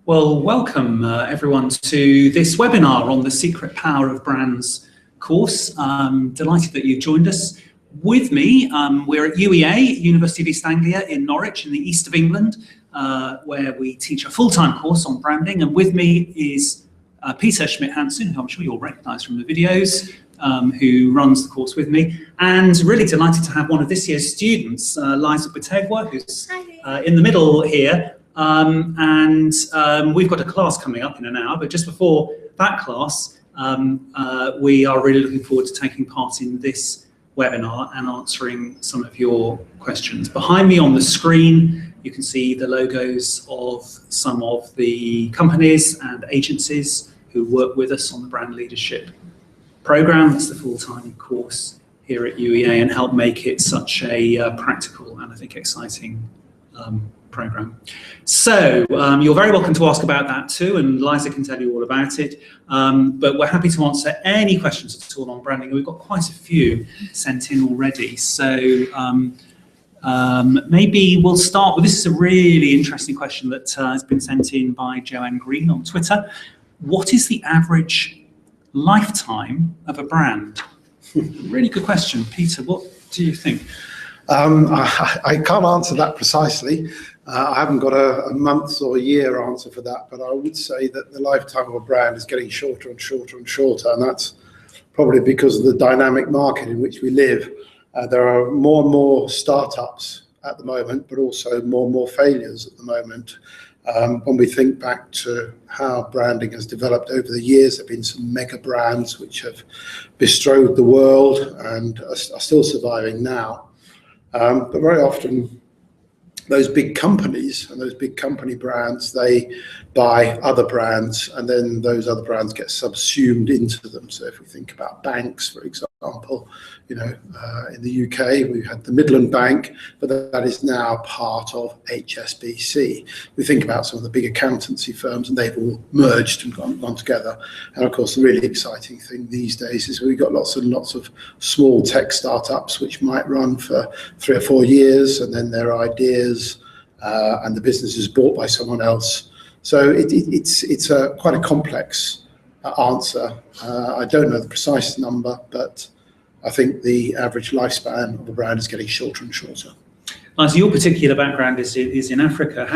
Well, welcome everyone to this webinar on the Secret Power of Brands course. I'm delighted that you've joined us. With me, we're at UEA, University of East Anglia in Norwich in the east of England, where we teach a full-time course on branding. And with me is Peter Schmidt-Hansen, who I'm sure you'll recognise from the videos, who runs the course with me. And really delighted to have one of this year's students, Liza Butegwa, who's in the middle here. We've got a class coming up in an hour, but just before that class, we are really looking forward to taking part in this webinar and answering some of your questions. Behind me on the screen, you can see the logos of some of the companies and agencies who work with us on the brand leadership program. It's the full-time course here at UEA and help make it such a practical and I think exciting program. So you're very welcome to ask about that too, and Liza can tell you all about it. But we're happy to answer any questions at all on branding. We've got quite a few sent in already. So maybe we'll start with, this is a really interesting question that has been sent in by Joanne Green on Twitter. What is the average lifetime of a brand? Really good question. Peter, what do you think? I can't answer that precisely. I haven't got a month or a year answer for that, but I would say that the lifetime of a brand is getting shorter and shorter and shorter, and that's probably because of the dynamic market in which we live. There are more and more startups at the moment, but also more and more failures at the moment. When we think back to how branding has developed over the years, there have been some mega brands which have bestrode the world and are still surviving now. But very often, those big companies and those big company brands, they buy other brands, and then those other brands get subsumed into them. So if we think about banks, for example, in the UK, we had the Midland Bank, but that is now part of HSBC. We think about some of the big accountancy firms, and they've all merged and gone together. And of course, the really exciting thing these days is we've got lots and lots of small tech startups which might run for 3 or 4 years, and then their ideas and the business is bought by someone else. So it's quite a complex answer. I don't know the precise number, but I think the average lifespan of a brand is getting shorter and shorter. So your particular background is in Africa.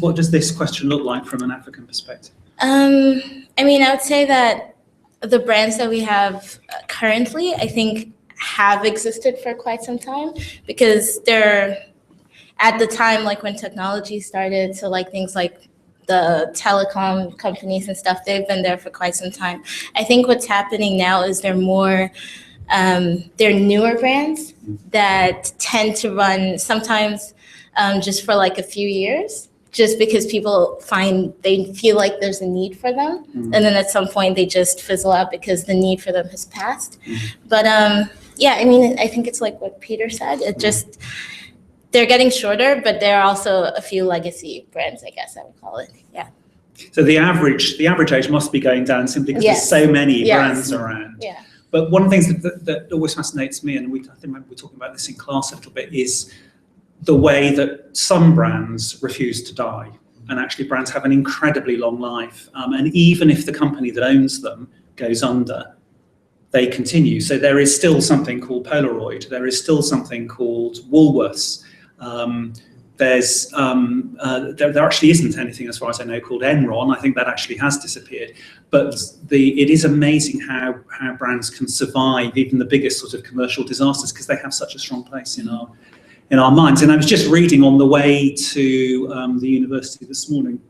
What does this question look like from an African perspective? I would say that the brands that we have currently, I think, have existed for quite some time, because they're, at the time, like when technology started, so like things like the telecom companies and stuff, they've been there for quite some time. I think what's happening now is they're newer brands that tend to run sometimes just for like a few years, just because people feel like there's a need for them. And then at some point they just fizzle out because the need for them has passed. But I think it's like what Peter said. It just, they're getting shorter, but there are also a few legacy brands, I guess I would call it. Yeah. So the average age must be going down simply because there's so many brands around. Yeah. But one of the things that always fascinates me, and I think we're talking about this in class a little bit, is the way that some brands refuse to die. And actually brands have an incredibly long life. And even if the company that owns them goes under, they continue. So there is still something called Polaroid. There is still something called Woolworths. There actually isn't anything, as far as I know, called Enron. I think that actually has disappeared. But it is amazing how brands can survive even the biggest sort of commercial disasters, because they have such a strong place in our minds. And I was just reading on the way to the university this morning,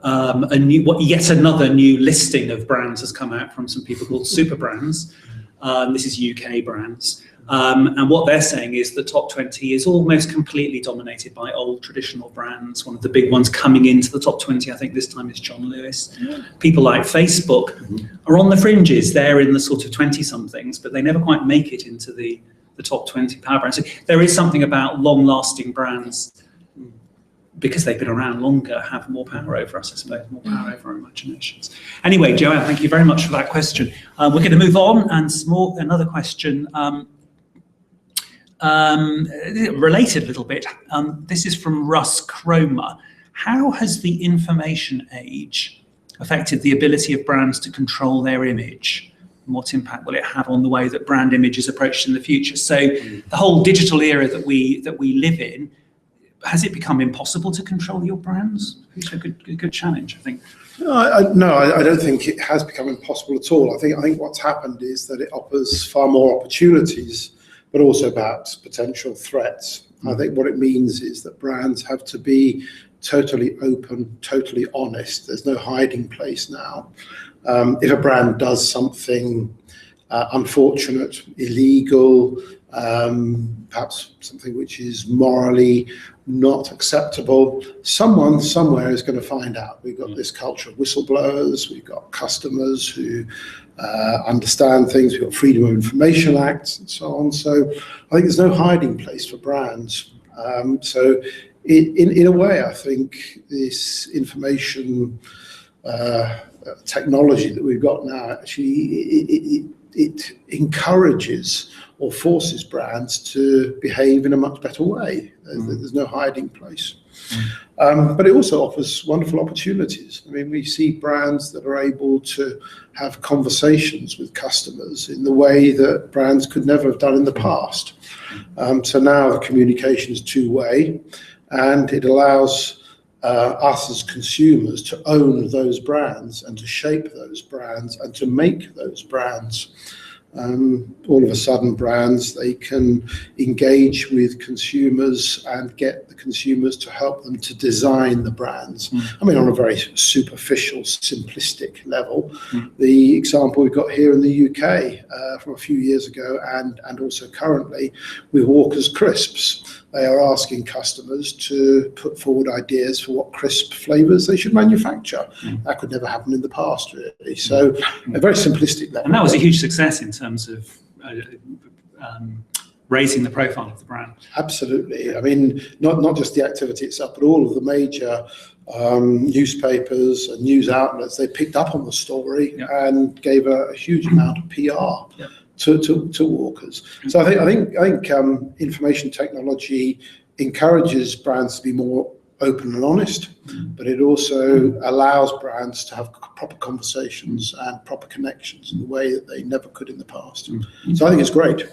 yet another new listing of brands has come out from some people called super brands. This is UK brands. And what they're saying is the top 20 is almost completely dominated by old traditional brands. One of the big ones coming into the top 20, I think this time, is John Lewis. People like Facebook are on the fringes. They're in the sort of 20-somethings, but they never quite make it into the top 20 power brands. So there is something about long-lasting brands, because they've been around longer, have more power over us, I suppose, more power over our imaginations. Anyway, Joanne, thank you very much for that question. We're going to move on, and another question. Related a little bit. This is from Russ Cromer, How has the information age affected the ability of brands to control their image? And what impact will it have on the way that brand image is approached in the future? So the whole digital era that we live in, has it become impossible to control your brands? It's a good challenge, I think. No, I don't think it has become impossible at all. I think what's happened is that it offers far more opportunities, but also perhaps potential threats. I think what it means is that brands have to be totally open, totally honest. There's no hiding place now. If a brand does something unfortunate, illegal, perhaps something which is morally not acceptable, someone somewhere is going to find out. We've got this culture of whistleblowers, we've got customers who understand things, we've got Freedom of Information Acts and so on. So I think there's no hiding place for brands. So in a way, I think this information technology that we've got now, actually, it encourages or forces brands to behave in a much better way. There's no hiding place. But it also offers wonderful opportunities. I mean, we see brands that are able to have conversations with customers in the way that brands could never have done in the past. So now the communication is two-way, and it allows us as consumers to own those brands and to shape those brands and to make those brands. All of a sudden, brands, they can engage with consumers and get the consumers to help them to design the brands. I mean, on a very superficial, simplistic level. The example we've got here in the UK from a few years ago and also currently with Walker's Crisps. They are asking customers to put forward ideas for what crisp flavours they should manufacture. That could never happen in the past, really. So a very simplistic level. And that was a huge success in terms of raising the profile of the brand. Absolutely. I mean, not just the activity itself, but all of the major newspapers and news outlets, they picked up on the story and gave a huge amount of PR. To Walkers. So I think information technology encourages brands to be more open and honest, but it also allows brands to have proper conversations and proper connections in the way that they never could in the past. So I think it's great.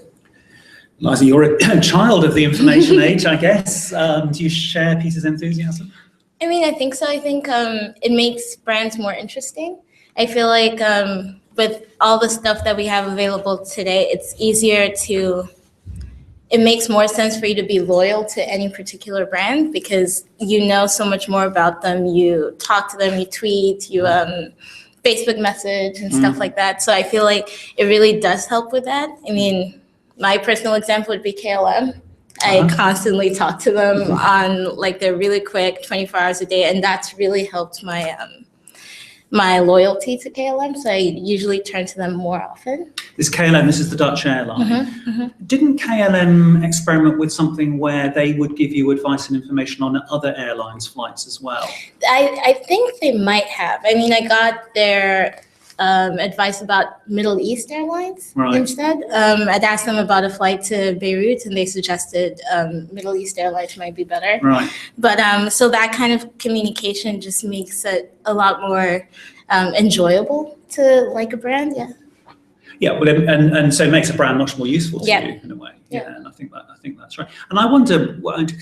Liza, you're a child of the information age, I guess. Do you share Peter's enthusiasm? I mean, I think so. I think it makes brands more interesting. I feel like with all the stuff that we have available today, it's easier it makes more sense for you to be loyal to any particular brand because you know so much more about them. You talk to them, you tweet, you Facebook message and stuff like that. So I feel like it really does help with that. I mean, my personal example would be KLM. I constantly talk to them on like they're really quick, 24 hours a day, and that's really helped my loyalty to KLM, so I usually turn to them more often. This KLM, this is the Dutch airline. Didn't KLM experiment with something where they would give you advice and information on other airlines' flights as well? I think they might have. I mean, I got their advice about Middle East Airlines instead. I'd asked them about a flight to Beirut, and they suggested Middle East Airlines might be better. But so that kind of communication just makes it a lot more enjoyable to like a brand. Yeah, well, and so it makes a brand much more useful to you in a way. And I think that's right. And I wonder,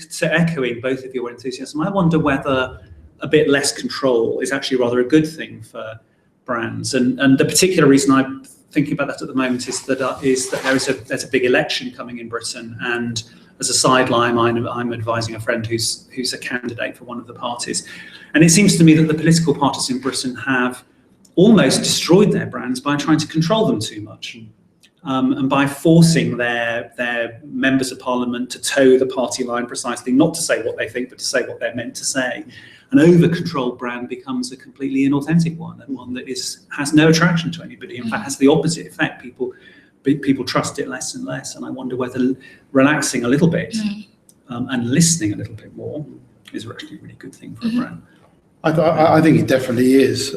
so echoing both of your enthusiasm, I wonder whether a bit less control is actually rather a good thing for brands, and the particular reason I'm thinking about that at the moment is that there's a big election coming in Britain, and as a sideline, I'm advising a friend who's a candidate for one of the parties, and it seems to me that the political parties in Britain have almost destroyed their brands by trying to control them too much, and by forcing their members of parliament to toe the party line precisely, not to say what they think, but to say what they're meant to say. An over-controlled brand becomes a completely inauthentic one, and one that has no attraction to anybody. In fact, has the opposite effect. People trust it less and less. And I wonder whether relaxing a little bit and listening a little bit more is actually a really good thing for a brand. I think it definitely is.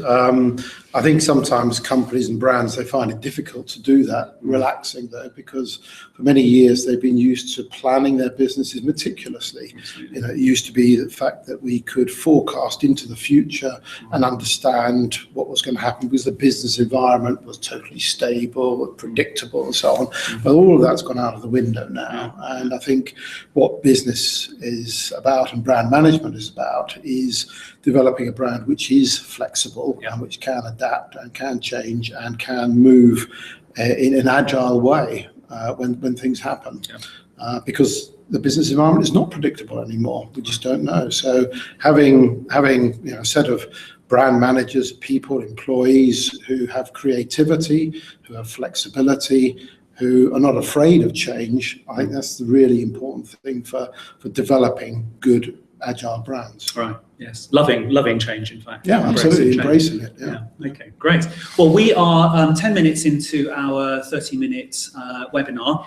I think sometimes companies and brands, they find it difficult to do that, relaxing there, because for many years they've been used to planning their businesses meticulously. You know, it used to be the fact that we could forecast into the future and understand what was going to happen because the business environment was totally stable, predictable, and so on. But all of that's gone out of the window now. And I think what business is about and brand management is about is developing a brand which is flexible and which can adapt and can change and can move in an agile way when things happen. Because the business environment is not predictable anymore. We just don't know. So having a set of brand managers, people, employees who have creativity, who have flexibility, who are not afraid of change, I think that's the really important thing for developing good agile brands. Right. Yes. Loving change, in fact. Yeah, absolutely. Embracing it. Yeah. Okay, great. Well, we are 10 minutes into our 30-minute webinar.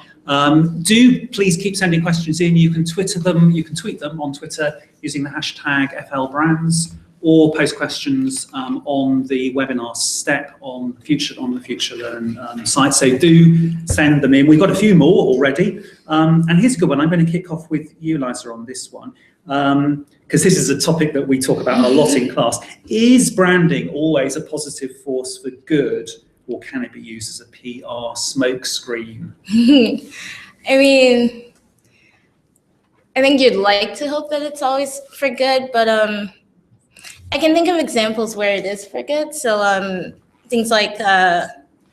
Do please keep sending questions in. You can tweet them on Twitter using the hashtag FLBrands, or post questions on the webinar step on the Future Learn site. So do send them in. We've got a few more already. And here's a good one. I'm going to kick off with you, Liza, on this one. Because this is a topic that we talk about a lot in class. Is branding always a positive force for good, or can it be used as a PR smokescreen? I mean, I think you'd like to hope that it's always for good, but I can think of examples where it is for good. So things like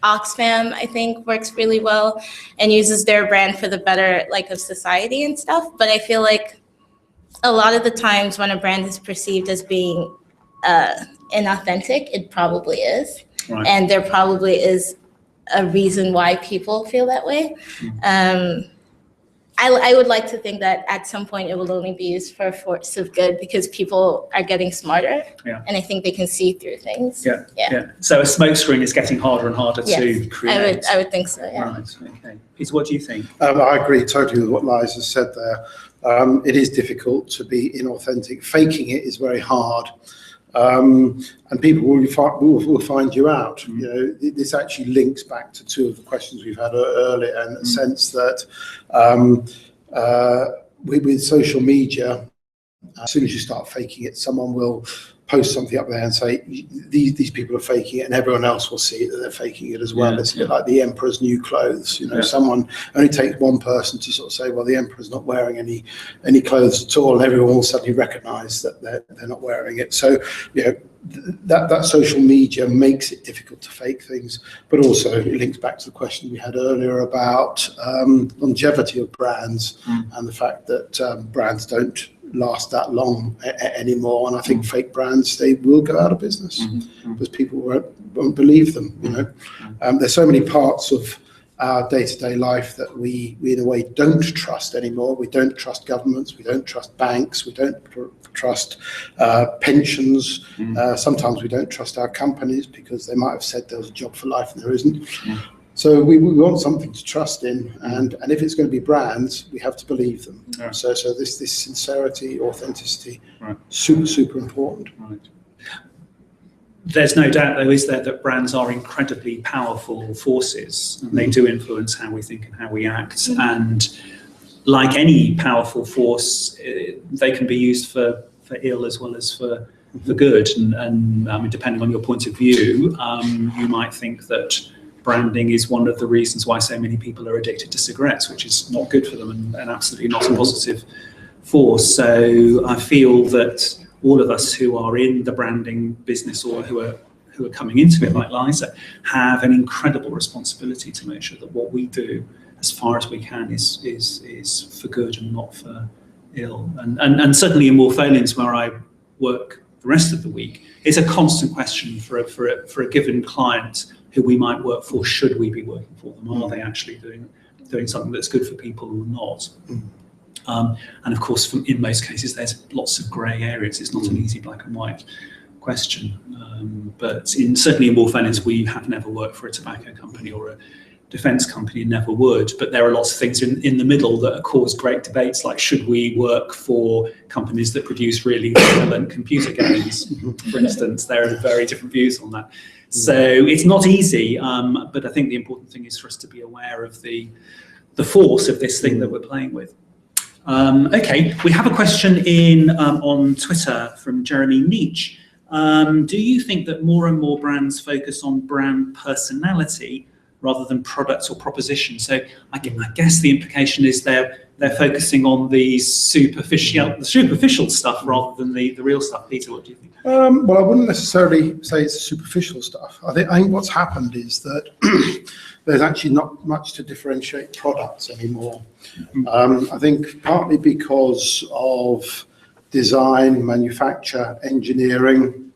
Oxfam, I think, works really well and uses their brand for the better, like, of society and stuff. But I feel like a lot of the times when a brand is perceived as being inauthentic, it probably is. Right. And there probably is a reason why people feel that way. I would like to think that at some point it will only be used for a force of good, because people are getting smarter, and I think they can see through things. Yeah. So a smokescreen is getting harder and harder to create. I would think so, yeah. Right, okay. Peter, what do you think? I agree totally with what Liza said there. It is difficult to be inauthentic. Faking it is very hard. And people will find you out. You know, this actually links back to two of the questions we've had earlier, in the sense that with social media, as soon as you start faking it, someone will post something up there and say, these people are faking it, and everyone else will see it, that they're faking it as well. It's a bit like the emperor's new clothes. You know, someone only takes one person to sort of say, well, the emperor's not wearing any clothes at all, and everyone will suddenly recognize that they're not wearing it. So, you know, that social media makes it difficult to fake things, but also it links back to the question we had earlier about longevity of brands and the fact that brands don't last that long anymore. And I think fake brands, they will go out of business because people won't believe them. You know, there's so many parts of our day-to-day life that we in a way don't trust anymore. We don't trust governments, we don't trust banks, we don't trust pensions. Sometimes we don't trust our companies because they might have said there was a job for life and there isn't. So we want something to trust in, and if it's going to be brands, we have to believe them. So this sincerity, authenticity, super important. Right. There's no doubt, though, is there, that brands are incredibly powerful forces, and they do influence how we think and how we act. And like any powerful force, they can be used for ill as well as for good. And I mean, depending on your point of view, you might think that branding is one of the reasons why so many people are addicted to cigarettes, which is not good for them and absolutely not a positive force. So I feel that all of us who are in the branding business or who are coming into it, like Liza, have an incredible responsibility to make sure that what we do, as far as we can, is for good and not for ill. And certainly in Morpholians, where I work the rest of the week, it's a constant question for a given client who we might work for. Should we be working for them? Are they actually doing something that's good for people or not? And of course, in most cases, there's lots of grey areas. It's not an easy black and white question. But certainly in Morpholians, we have never worked for a tobacco company or defence company and never would. But there are lots of things in the middle that cause great debates, like should we work for companies that produce really excellent computer games, for instance. There are very different views on that. So it's not easy, but I think the important thing is for us to be aware of the force of this thing that we're playing with. Okay, we have a question in on Twitter from Jeremy Nietzsche. Do you think that more and more brands focus on brand personality rather than products or propositions? So I guess the implication is they're focusing on the superficial stuff rather than the real stuff. Peter, what do you think? Well, I wouldn't necessarily say it's superficial stuff. I think what's happened is that there's actually not much to differentiate products anymore. I think partly because of design, manufacture, engineering,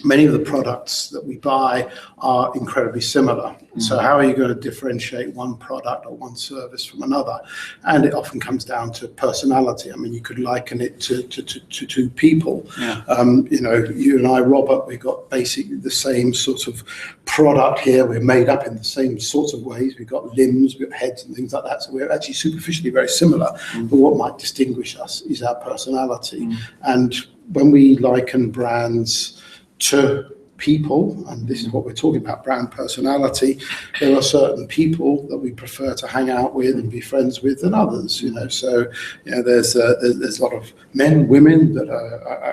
many of the products that we buy are incredibly similar. So how are you going to differentiate one product or one service from another? And it often comes down to personality. I mean, you could liken it to people. Yeah. You and I, Robert, we've got basically the same sort of product here. We're made up in the same sorts of ways. We've got limbs, we've got heads and things like that. So we're actually superficially very similar. But what might distinguish us is our personality. And when we liken brands to people, and this is what we're talking about, brand personality, there are certain people that we prefer to hang out with and be friends with than others, so there's a lot of men, women that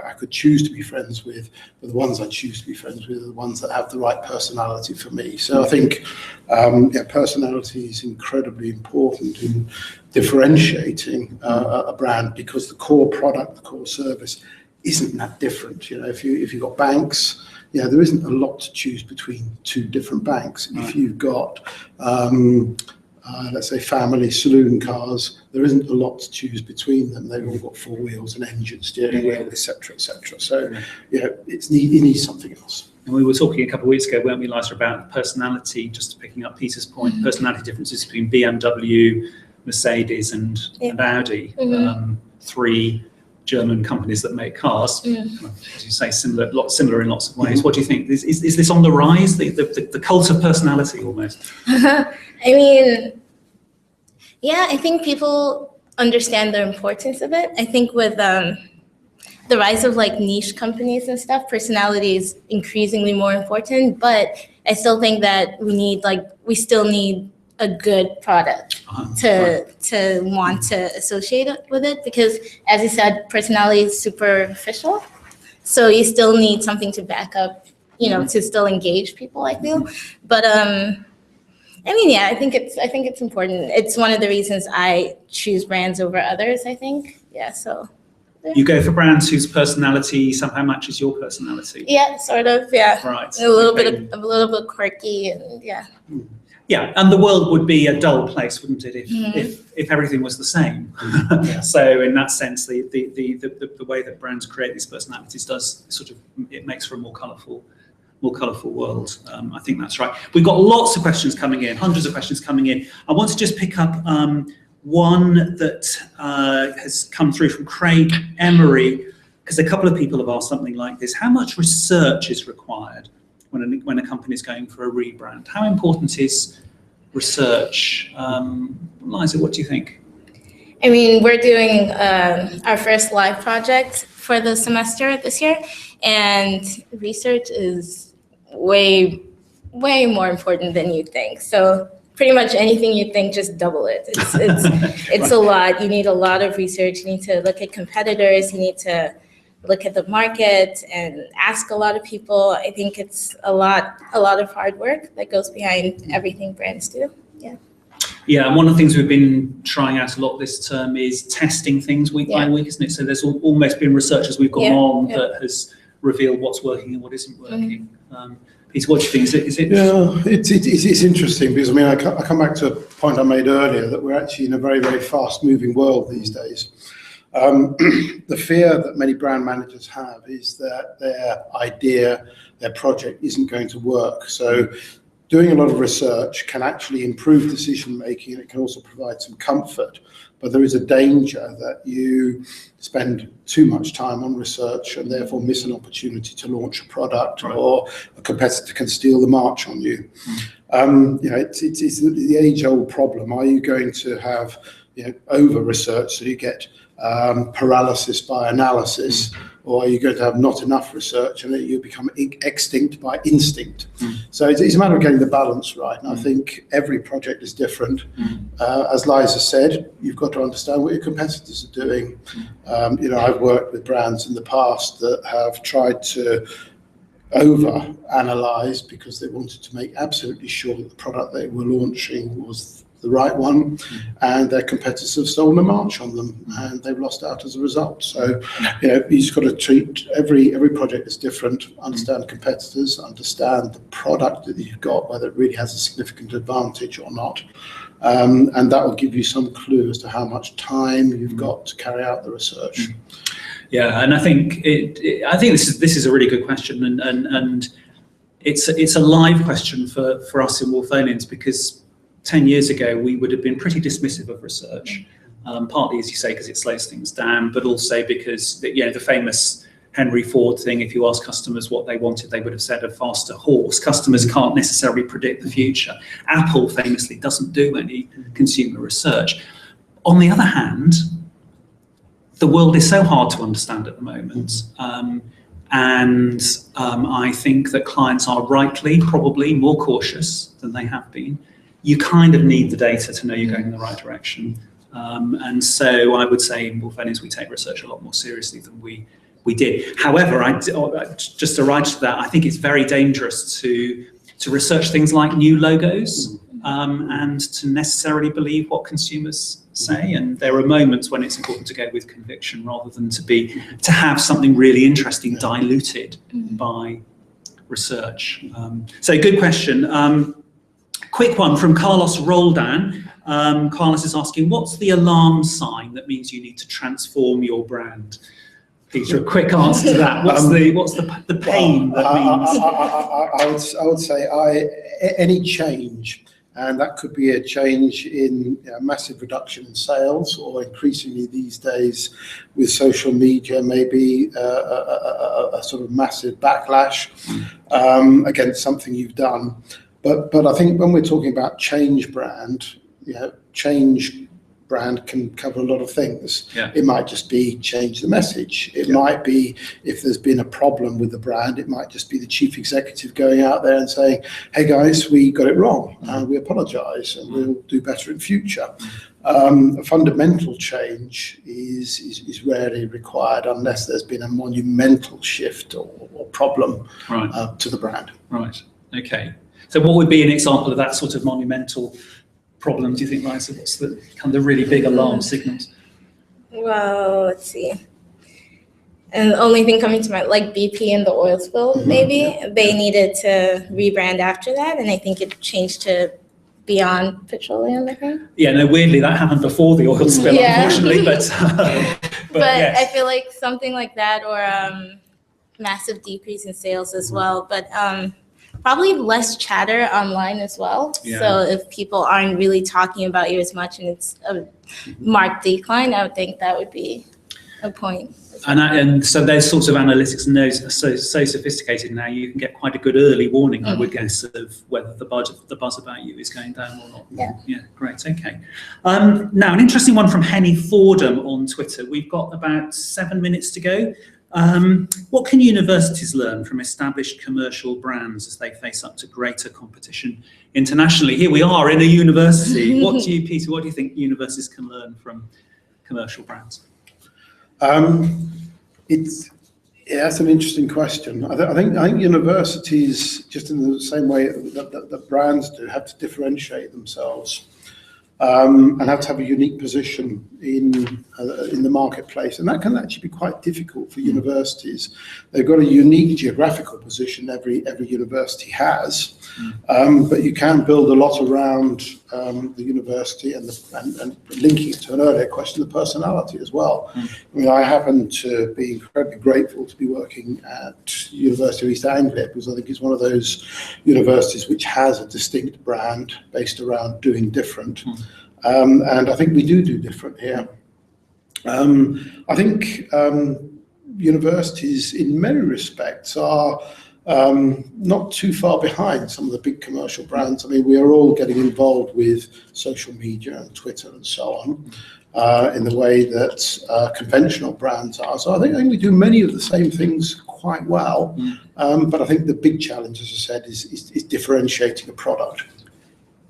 I could choose to be friends with, but the ones I choose to be friends with are the ones that have the right personality for me. So I think personality is incredibly important in differentiating a brand, because the core product, the core service isn't that different. If you've got banks, there isn't a lot to choose between two different banks. Right. If you've got, let's say, family saloon cars, there isn't a lot to choose between them. They've all got four wheels, an engine, steering wheel, etc., etc. So, it needs something else. And we were talking a couple of weeks ago, weren't we, Liza, about personality, just picking up Peter's point, personality differences between BMW, Mercedes and Audi, three German companies that make cars, as you say, similar in lots of ways. What do you think? Is this on the rise, the cult of personality almost? I mean, I think people understand the importance of it. I think with the rise of niche companies and stuff, personality is increasingly more important, but I still think that we still need a good product to want to associate it with it, because as you said, personality is superficial, so you still need something to back up, to still engage people, I feel. But I think it's important. It's one of the reasons I choose brands over others, I think. So you go for brands whose personality somehow matches your personality. Yeah, sort of. Yeah. Right. A little bit quirky, and Yeah, and the world would be a dull place, wouldn't it, if everything was the same? So in that sense, the way that brands create these personalities does it makes for a more colourful world. I think that's right. We've got lots of questions coming in, hundreds of questions coming in. I want to just pick up one that has come through from Craig Emery, because a couple of people have asked something like this: how much research is required when a company is going for a rebrand? How important is research? Liza, what do you think? I mean, we're doing our first live project for the semester this year, and research is way more important than you think. So pretty much anything you think, just double it. It's a lot. You need a lot of research. You need to look at competitors. You need to look at the market and ask a lot of people. I think it's a lot of hard work that goes behind everything brands do. Yeah, and one of the things we've been trying out a lot this term is testing things week by week, isn't it? So there's almost been research as we've gone on that has revealed what's working and what isn't working. Peter, what do you think? Is it? Yeah, it's interesting, because I come back to a point I made earlier, that we're actually in a very, very fast-moving world these days. The fear that many brand managers have is that their idea, their project isn't going to work. So doing a lot of research can actually improve decision making, and it can also provide some comfort. but there is a danger that you spend too much time on research and therefore miss an opportunity to launch a product, or a competitor can steal the march on you. It's the age-old problem. Are you going to have over research so you get paralysis by analysis, or are you going to have not enough research and you become extinct by instinct? So it's a matter of getting the balance right, and I think every project is different. As Liza said, you've got to understand what your competitors are doing. I've worked with brands in the past that have tried to over-analyze because they wanted to make absolutely sure that the product they were launching was the right one, and their competitors have stolen a march on them, and they've lost out as a result. So, you just got to treat every project is different. Understand competitors, understand the product that you've got, whether it really has a significant advantage or not, and that will give you some clue as to how much time you've got to carry out the research. Yeah, and I think this is a really good question, and it's a live question for us in Wolfonians, because 10 years ago, we would have been pretty dismissive of research, partly, as you say, because it slows things down, but also because the famous Henry Ford thing, if you ask customers what they wanted, they would have said a faster horse. Customers can't necessarily predict the future. Apple famously doesn't do any consumer research. On the other hand, the world is so hard to understand at the moment. And I think that clients are rightly, probably more cautious than they have been. You kind of need the data to know you're going in the right direction. And so I would say in Wolfonians we take research a lot more seriously than we did. However, just to write to that, I think it's very dangerous to research things like new logos and to necessarily believe what consumers say. And there are moments when it's important to go with conviction rather than to have something really interesting diluted by research. So good question. Quick one from Carlos Roldan. Carlos is asking, what's the alarm sign that means you need to transform your brand? Peter, a quick answer to that. What's the pain that means? I would say any change, and that could be a change in a massive reduction in sales, or increasingly these days with social media, maybe a sort of massive backlash against something you've done. But I think when we're talking about change brand, change brand can cover a lot of things. It might just be change the message. It might be, if there's been a problem with the brand, it might just be the chief executive going out there and saying, hey guys, we got it wrong and we apologize and we'll do better in future. A fundamental change is rarely required unless there's been a monumental shift or problem to the brand. Right, okay. So what would be an example of that sort of monumental problem, do you think, Liza? What's the kind of the really big alarm signals? Well, let's see. And the only thing coming to mind, like BP and the oil spill, maybe. They needed to rebrand after that, and I think it changed to Beyond Petroleum, I think. Yeah, no, weirdly, that happened before the oil spill, unfortunately, but yes. I feel like something like that, or massive decrease in sales as well. But probably less chatter online as well. So if people aren't really talking about you as much and it's a marked decline, I would think that would be a point. And so those sorts of analytics are so sophisticated now, you can get quite a good early warning, I would guess, of whether the buzz about you is going down or not. Yeah, great, okay. Now, an interesting one from Henny Fordham on Twitter. We've got about 7 minutes to go. What can universities learn from established commercial brands as they face up to greater competition internationally? Here we are in a university. Peter, what do you think universities can learn from commercial brands? That's an interesting question. I think universities, just in the same way that brands do, have to differentiate themselves and have to have a unique position in the marketplace, and that can actually be quite difficult for universities. They've got a unique geographical position, every university has, but you can build a lot around the university and linking it to an earlier question, the personality as well. I mean, I happen to be incredibly grateful to be working at University of East Anglia, because I think it's one of those universities which has a distinct brand based around doing different. And I think we do different here. I think universities, in many respects, are not too far behind some of the big commercial brands. I mean, we are all getting involved with social media and Twitter and so on in the way that conventional brands are. So I think we do many of the same things quite well. But I think the big challenge, as I said, is differentiating a product.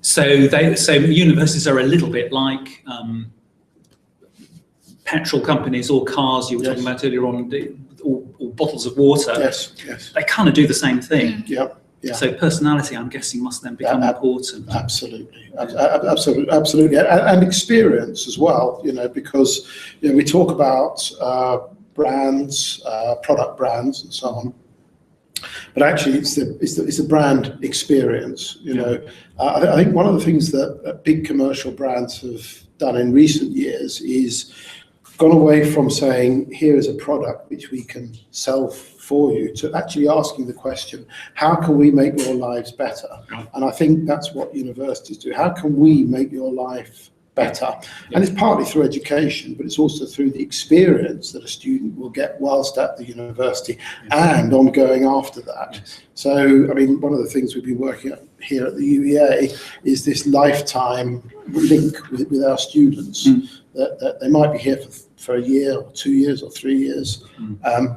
So universities are a little bit like petrol companies or cars you were talking about earlier on, or bottles of water. Yes. They kind of do the same thing. Yeah. So personality, I'm guessing, must then become important. Absolutely, and experience as well. Because we talk about brands, product brands, and so on. But actually, it's the brand experience. I think one of the things that big commercial brands have done in recent years is gone away from saying, here is a product which we can sell for you, to actually asking the question, how can we make your lives better? And I think that's what universities do. How can we make your life better? And it's partly through education, but it's also through the experience that a student will get whilst at the university and ongoing after that. So, I mean, one of the things we've been working at here at the UEA is this lifetime link with our students, that they might be here for a year or 2 years or 3 years,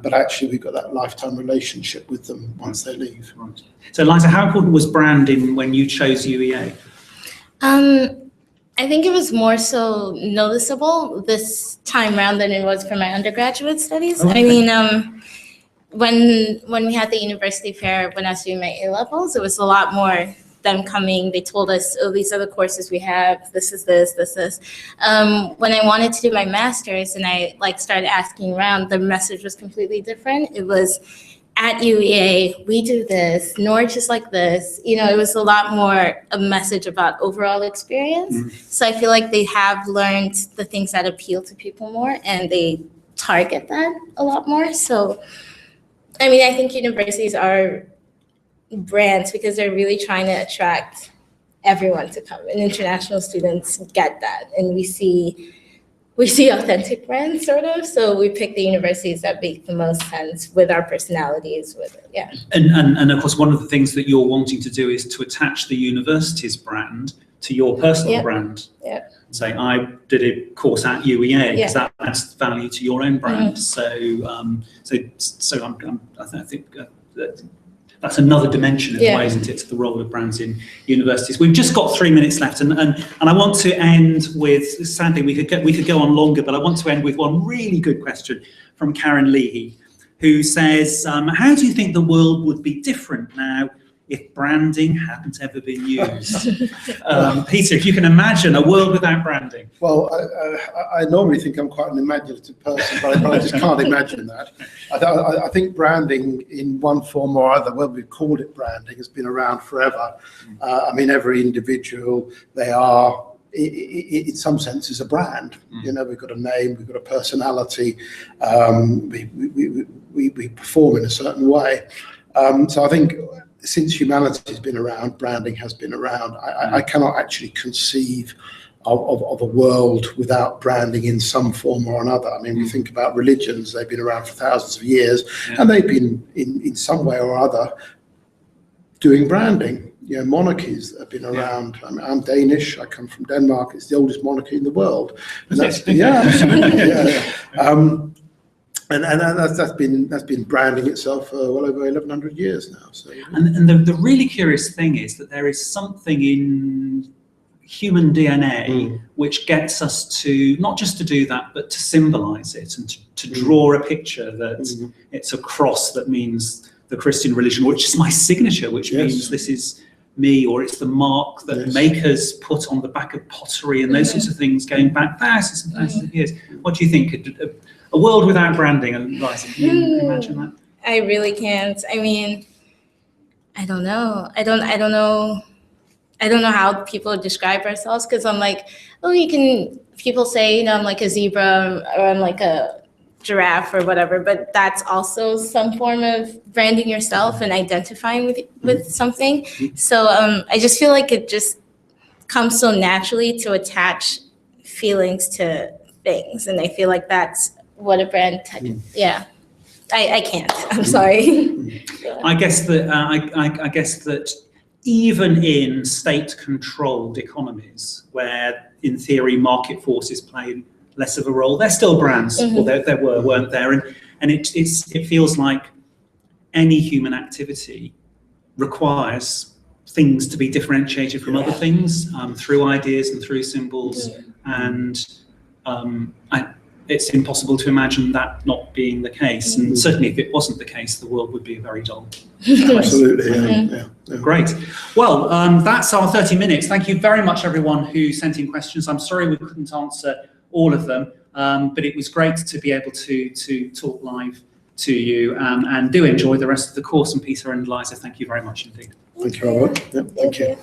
but actually we've got that lifetime relationship with them once they leave. Right. So, Liza, how important was branding when you chose UEA? I think it was more so noticeable this time around than it was for my undergraduate studies. Okay. I mean, when we had the university fair, when I was doing my A-levels, it was a lot more them coming. They told us, oh, these are the courses we have. This is this. When I wanted to do my master's and I started asking around, the message was completely different. It was, at UEA, we do this, Norwich is like this. It was a lot more a message about overall experience. So I feel like they have learned the things that appeal to people more, and they target that a lot more. So, I mean, I think universities are brands because they're really trying to attract everyone to come, and international students get that. And we see authentic brands, sort of. So we pick the universities that make the most sense with our personalities, with it. Yeah. And of course, one of the things that you're wanting to do is to attach the university's brand to your personal brand. Yeah. Say, I did a course at UEA because that adds value to your own brand. So I think that's another dimension in a way, isn't it, to the role of brands in universities. We've just got 3 minutes left, and I want to end with, sadly, we could go on longer, but I want to end with one really good question from Karen Leahy, who says, how do you think the world would be different now if branding hadn't ever been used? Peter, if you can imagine a world without branding. Well, I normally think I'm quite an imaginative person, but I just can't imagine that. I think branding in one form or other, whether we called it branding, has been around forever. I mean, every individual, they are, in some sense, is a brand. We've got a name, we've got a personality, we perform in a certain way. So I think since humanity has been around, branding has been around. I cannot actually conceive of a world without branding in some form or another. I mean, we think about religions, they've been around for thousands of years, and they've been in some way or other doing branding. Monarchies that have been around. I mean, I'm Danish, I come from Denmark, it's the oldest monarchy in the world. And that's, absolutely. And that's been branding itself for well over 1,100 years now. So, and the really curious thing is that there is something in human DNA which gets us to not just to do that, but to symbolize it and to draw a picture that it's a cross that means the Christian religion, which is my signature, which means this is me, or it's the mark that makers put on the back of pottery and those sorts of things going back thousands and thousands of years. What do you think? A world without branding, and Liza, can you imagine that? I really can't. I mean, I don't know. I don't know how people describe ourselves, because I'm like, people say, I'm like a zebra or I'm like a giraffe or whatever, but that's also some form of branding yourself and identifying with something. So I just feel like it just come so naturally to attach feelings to things, and they feel like that's what a brand I can't. I'm sorry. I guess that even in state-controlled economies, where in theory market forces play less of a role, they're still brands, or there weren't there, and it feels like any human activity requires things to be differentiated from other things through ideas and through symbols, and it's impossible to imagine that not being the case. And certainly if it wasn't the case, the world would be a very dull place. Absolutely, yeah. Great. Well, that's our 30 minutes. Thank you very much, everyone who sent in questions. I'm sorry we couldn't answer all of them, but it was great to be able to talk live to you, and do enjoy the rest of the course. And Peter and Liza, thank you very much indeed. Thank you, Robert. Thank you.